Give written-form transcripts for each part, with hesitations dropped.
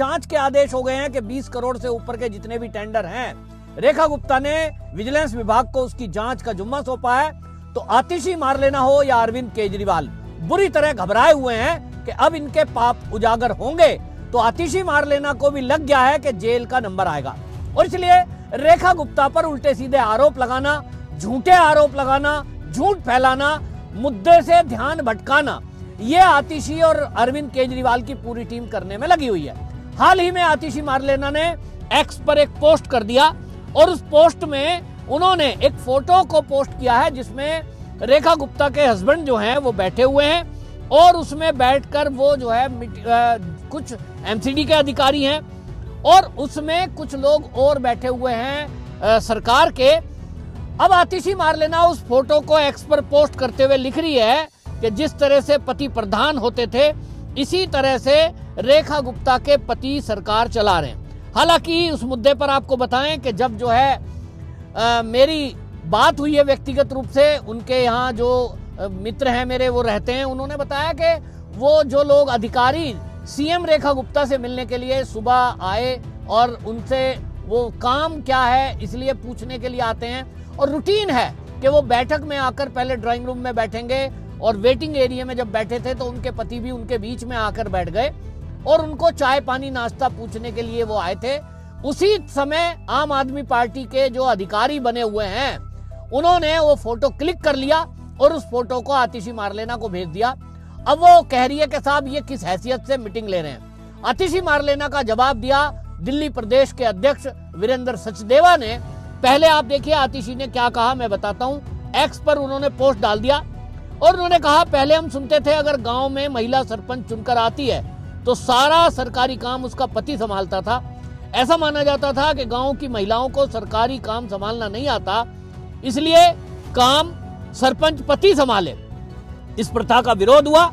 जांच के आदेश हो गए हैं कि 20 करोड़ से ऊपर के जितने भी टेंडर हैं, रेखा गुप्ता ने विजिलेंस विभाग को उसकी जांच का जुम्मा सौंपा है। तो आतिशी मारलेना हो या अरविंद केजरीवाल, बुरी तरह घबराए हुए हैं कि अब इनके पाप उजागर होंगे। तो आतिशी मारलेना को भी लग गया है कि जेल का नंबर आएगा, और इसलिए रेखा गुप्ता पर उल्टे सीधे आरोप लगाना, झूठे आरोप लगाना, झूठ फैलाना, मुद्दे से ध्यान भटकाना, ये आतिशी और अरविंद केजरीवाल की पूरी टीम करने में लगी हुई है। हाल ही में आतिशी मारलेना ने एक्स पर एक पोस्ट कर दिया, और उस पोस्ट में उन्होंने एक फोटो को पोस्ट किया है जिसमें रेखा गुप्ता के हस्बैंड जो हैं वो बैठे हुए हैं, और उसमें बैठकर वो जो है कुछ एमसीडी के अधिकारी हैं, और उसमें कुछ लोग और बैठे हुए हैं सरकार के। अब आतिशी मारलेना उस फोटो को एक्स पर पोस्ट करते हुए लिख रही है कि जिस तरह से पति प्रधान होते थे, इसी तरह से रेखा गुप्ता के पति सरकार चला रहे हैं। हालांकि उस मुद्दे पर आपको बताएं कि जब जो है मेरी बात हुई है व्यक्तिगत रूप से, उनके यहाँ जो मित्र हैं मेरे वो रहते हैं, उन्होंने बताया कि वो जो लोग अधिकारी सीएम रेखा गुप्ता से मिलने के लिए सुबह आए और उनसे वो काम क्या है इसलिए पूछने के लिए आते हैं, और रूटीन है कि वो बैठक में आकर पहले ड्राइंग रूम में बैठेंगे, और वेटिंग एरिया में जब बैठे थे तो उनके पति भी उनके बीच में आकर बैठ गए और उनको चाय पानी नाश्ता पूछने के लिए वो आए थे। उसी समय आम आदमी पार्टी के जो अधिकारी बने हुए हैं उन्होंने वो फोटो क्लिक कर लिया और उस फोटो को आतिशी मारलेना को भेज दिया। अब वो कह रही है कि साहब ये किस हैसियत से मीटिंग ले रहे हैं। आतिशी मारलेना का जवाब दिया दिल्ली प्रदेश के अध्यक्ष वीरेंद्र सचदेवा ने। पहले आप देखिए आतिशी ने क्या कहा, मैं बताता हूं। एक्स पर उन्होंने पोस्ट डाल दिया और उन्होंने कहा, पहले हम सुनते थे अगर गांव में महिला सरपंच चुनकर आती है तो सारा सरकारी काम उसका पति संभालता था। ऐसा माना जाता था कि गांव की महिलाओं को सरकारी काम संभालना नहीं आता, इसलिए काम सरपंच पति संभाले। इस प्रथा का विरोध हुआ,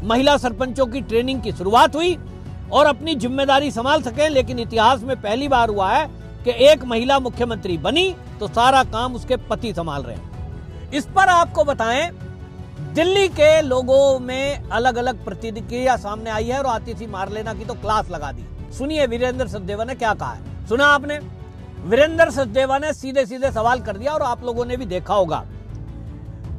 महिला सरपंचों की ट्रेनिंग की शुरुआत हुई और अपनी जिम्मेदारी संभाल सके। लेकिन इतिहास में पहली बार हुआ है कि एक महिला मुख्यमंत्री बनी तो सारा काम उसके पति संभाल रहे हैं। इस पर आपको बताएं, दिल्ली के लोगों में अलग अलग प्रतिक्रिया सामने आई है और आतिशी मारलेना की तो क्लास लगा दी। सुनिए वीरेंद्र सचदेवा ने क्या कहा है। सुना आपने? वीरेंद्र सचदेवा ने सीधे सीधे सवाल कर दिया और आप लोगों ने भी देखा होगा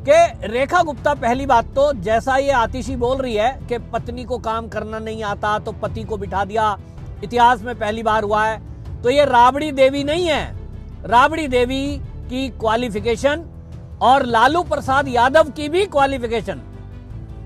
कि रेखा गुप्ता, पहली बात तो जैसा ये आतिशी बोल रही है कि पत्नी को काम करना नहीं आता तो पति को बिठा दिया, इतिहास में पहली बार हुआ है, तो ये राबड़ी देवी नहीं है। राबड़ी देवी की क्वालिफिकेशन और लालू प्रसाद यादव की भी क्वालिफिकेशन